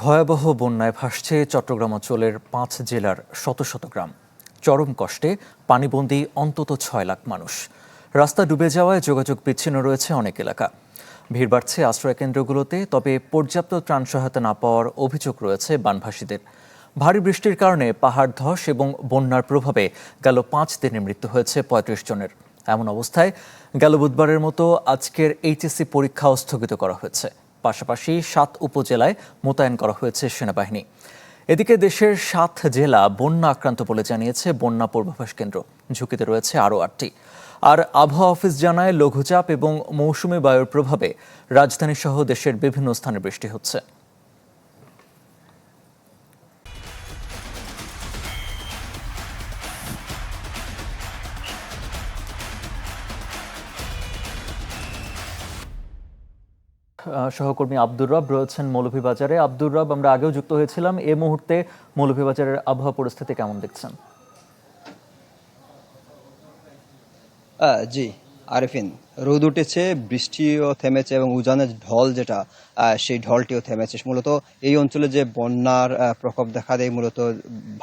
ভয়াবহ বন্যায় ভাসছে চট্টগ্রাম অঞ্চলের ৫ জেলার শত শত গ্রাম। চরম কষ্টে পানিবন্দী অন্তত ৬ লাখ মানুষ। রাস্তা ডুবে যাওয়ায় যোগাযোগ বিচ্ছিন্ন রয়েছে অনেক এলাকা। ভিড় বাড়ছে আশ্রয় কেন্দ্রগুলোতে, তবে পর্যাপ্ত ত্রাণ সহায়তা না পাওয়ার অভিযোগ রয়েছে বানভাসীদের। ভারী বৃষ্টির কারণে পাহাড় ধস এবং বন্যার প্রভাবে গেল ৫ দিনে মৃত্যু হয়েছে ৩৫ জনের। এমন অবস্থায় গেল বুধবারের মতো আজকের এইচএসসি পরীক্ষাও স্থগিত করা হয়েছে। পাশাপাশি ৭ উপজেলায় মোতায়েন করা হয়েছে সেনাবাহিনী। এদিকে দেশের ৭ জেলা বন্যা আক্রান্ত বলে জানিয়েছে বন্যা পূর্বাভাস কেন্দ্র। ঝুঁকিতে রয়েছে আরও ৮টি। আর আবহাওয়া অফিস জানায়, লঘুচাপ এবং মৌসুমী বায়ুর প্রভাবে রাজধানী সহ দেশের বিভিন্ন স্থানে বৃষ্টি হচ্ছে। সহকর্মী আব্দুর রব রয়েছেন মৌলভীবাজারে। আব্দুর রব, আমরা আগেও যুক্ত হয়েছিলাম। এই মুহূর্তে মৌলভীবাজারের আবহাওয়া পরিস্থিতি কেমন দেখছেন? জি আরিফিন, রোদ উঠেছে, বৃষ্টিও থেমেছে এবং উজানের ঢল যেটা সেই ঢলটিও থেমেছে। মূলত এই অঞ্চলে যে বন্যার প্রকোপ দেখা দেয়, মূলত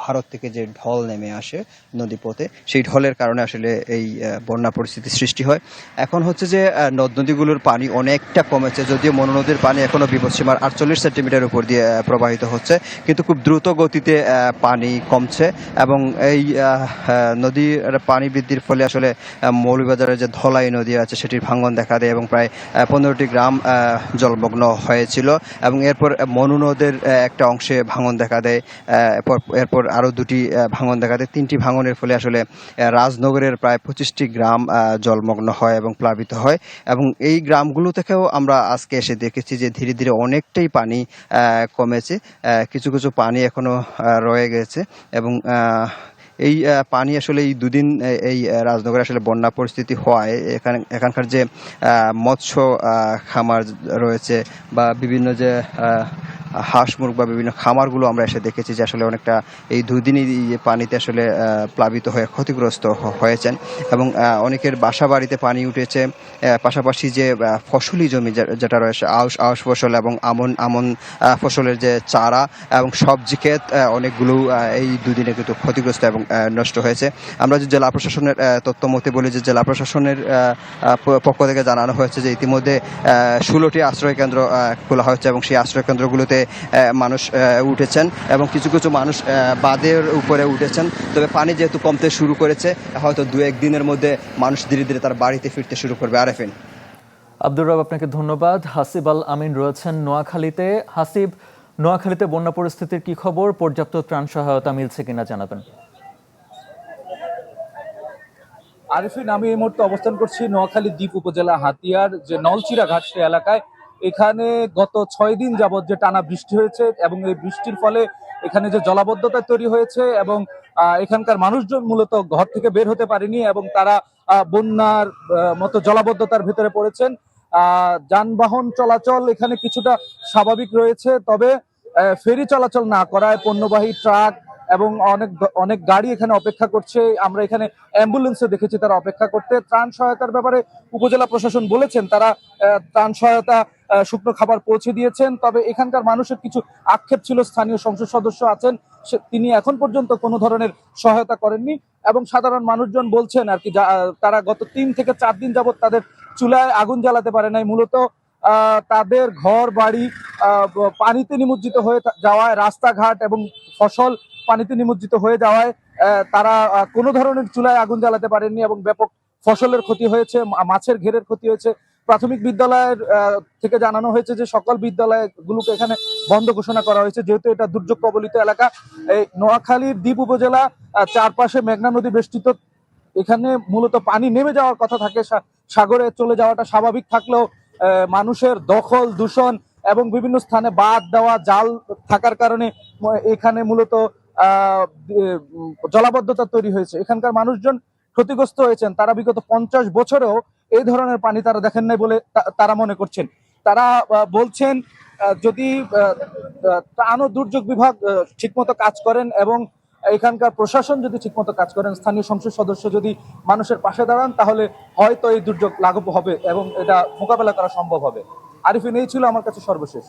ভারত থেকে যে ঢল নেমে আসে নদীপথে, সেই ঢলের কারণে আসলে এই বন্যা পরিস্থিতি সৃষ্টি হয়। এখন হচ্ছে যে নদ নদীগুলোর পানি অনেকটা কমেছে, যদিও মনু নদীর পানি এখনো বিপদসীমার ৪৮ সেন্টিমিটার উপর দিয়ে প্রবাহিত হচ্ছে, কিন্তু খুব দ্রুত গতিতে পানি কমছে এবং এই নদীর পানি বৃদ্ধির ফলে আসলে মৌলভীবাজারের যে ধলাই নদী আছে সেটির ভাঙন দেখা দেয় এবং প্রায় ১৫টি গ্রাম জলমগ্ন হয়েছিল এবং এরপর মনু নদের একটা অংশে ভাঙন দেখা দেয়। এরপর আরও ২টি ভাঙন দেখা দেয়। ৩টি ভাঙনের ফলে আসলে রাজনগরের প্রায় ২৫টি গ্রাম জলমগ্ন হয় এবং প্লাবিত হয় এবং এই গ্রামগুলো থেকেও আমরা আজকে এসে দেখেছি যে ধীরে ধীরে অনেকটাই পানি কমেছে। কিছু কিছু পানি এখনো রয়ে গেছে এবং এই পানি আসলে এই দুদিন এই রাজনগরে আসলে বন্যা পরিস্থিতি হওয়ায় এখানকার যে মৎস্য খামার রয়েছে বা বিভিন্ন যে হাঁস মুরগ বা বিভিন্ন খামারগুলো আমরা এসে দেখেছি যে আসলে অনেকটা এই দুদিনই পানিতে আসলে প্লাবিত হয়ে ক্ষতিগ্রস্ত হয়েছেন এবং অনেকের বাসা বাড়িতে পানি উঠেছে। পাশাপাশি যে ফসলি জমি যেটা রয়েছে আউশ ফসল এবং আমন ফসলের যে চারা এবং সবজি ক্ষেত, অনেকগুলো এই দুদিনে কিন্তু ক্ষতিগ্রস্ত এবং নষ্ট হয়েছে। আমরা যে জেলা প্রশাসনের তথ্য মতে বলি যে জেলা প্রশাসনের পক্ষ থেকে জানানো হয়েছে যে ইতিমধ্যে ১৬টি আশ্রয় কেন্দ্র খোলা হয়েছে এবং সেই আশ্রয় কেন্দ্রগুলোতে মানুষ উঠেছেন এবং কিছু কিছু মানুষ বাঁধের উপরে উঠেছেন। তবে পানি যেহেতু কমতে শুরু করেছে, হয়তো ২-১ দিনের মধ্যে মানুষ ধীরে ধীরে তার বাড়িতে ফিরতে শুরু করবে। আরেফিন। আব্দুর রব, আপনাকে ধন্যবাদ। হাসিব আল আমিন রয়েছেন নোয়াখালীতে। হাসিব, নোয়াখালীতে বন্যা পরিস্থিতির কি খবর? পর্যাপ্ত ত্রাণ সহায়তা মিলছে কিনা জানাবেন। আরিফিন, আমি এই মুহূর্তে অবস্থান করছি নোয়াখালী দ্বীপ উপজেলা হাতিয়ার যে নলচিরা ঘাট সে এলাকায়। এখানে গত ৬ দিন যাবৎ যে টানা বৃষ্টি হয়েছে এবং এই বৃষ্টির ফলে এখানে যে জলাবদ্ধতা তৈরি হয়েছে এবং এখানকার মানুষজন মূলত ঘর থেকে বের হতে পারেনি এবং তারা বন্যার মতো জলাবদ্ধতার ভিতরে পড়েছেন। যানবাহন চলাচল এখানে কিছুটা স্বাভাবিক রয়েছে, তবে ফেরি চলাচল না করায় পণ্যবাহী ট্রাক এবং অনেক গাড়ি এখানে অপেক্ষা করছে। আমরা এখানে অ্যাম্বুলেন্সে দেখেছি তারা অপেক্ষা করতে। ত্রাণ সহায়তার ব্যাপারে উপজেলা প্রশাসন বলেছেন তারা ত্রাণ সহায়তা, শুকনো খাবার পৌঁছে দিয়েছেন। তবে এখানকার মানুষের কিছু আক্ষেপ ছিল, স্থানীয় সংসদ সদস্য আছেন তিনি এখন পর্যন্ত কোনো ধরনের সহায়তা করেননি এবং সাধারণ মানুষজন বলছেন আর কি তারা গত ৩ থেকে ৪ দিন যাবৎ তাদের চুলায় আগুন জ্বালাতে পারে নাই। মূলত তাদের ঘর বাড়ি পানিতে নিমজ্জিত হয়ে যাওয়ায়, রাস্তাঘাট এবং ফসল পানিতে নিমজ্জিত হয়ে যাওয়ায় তারা কোনো ধরনের চুলায় আগুন জ্বালাতে পারেননি এবং ব্যাপক ফসলের ক্ষতি হয়েছে, মাছের ঘেরের ক্ষতি হয়েছে। প্রাথমিক বিদ্যালয়ের থেকে জানানো হয়েছে যে সকল বিদ্যালয়গুলোকে এখানে বন্ধ ঘোষণা করা হয়েছে, যেহেতু এটা দুর্যোগ কবলিত এলাকা। এই নোয়াখালীর দ্বীপ উপজেলা চারপাশে মেঘনা নদী বেষ্টিত। এখানে মূলত পানি নেমে যাওয়ার কথা থাকে, সাগরে চলে যাওয়াটা স্বাভাবিক থাকলেও মানুষের দখল, দূষণ এবং বিভিন্ন স্থানে বাঁধ দেওয়া, জাল থাকার কারণে এখানে মূলত জলাবদ্ধতা তৈরি হয়েছে। এখানকার মানুষজন ক্ষতিগ্রস্ত হয়েছেন। তারা বিগত ৫০ বছরেও এই ধরনের পানি তারা দেখেন নাই বলে তারা মনে করছেন। তারা বলছেন যদি ত্রাণ ও দুর্যোগ বিভাগ ঠিকমতো কাজ করেন এবং এখানকার প্রশাসন যদি ঠিকমতো কাজ করেন, স্থানীয় সংসদ সদস্য যদি মানুষের পাশে দাঁড়ান, তাহলে হয়তো এই দুর্যোগ লাঘব হবে এবং এটা মোকাবেলা করা সম্ভব হবে। আরিফিন, এই ছিল আমার কাছে সর্বশেষ।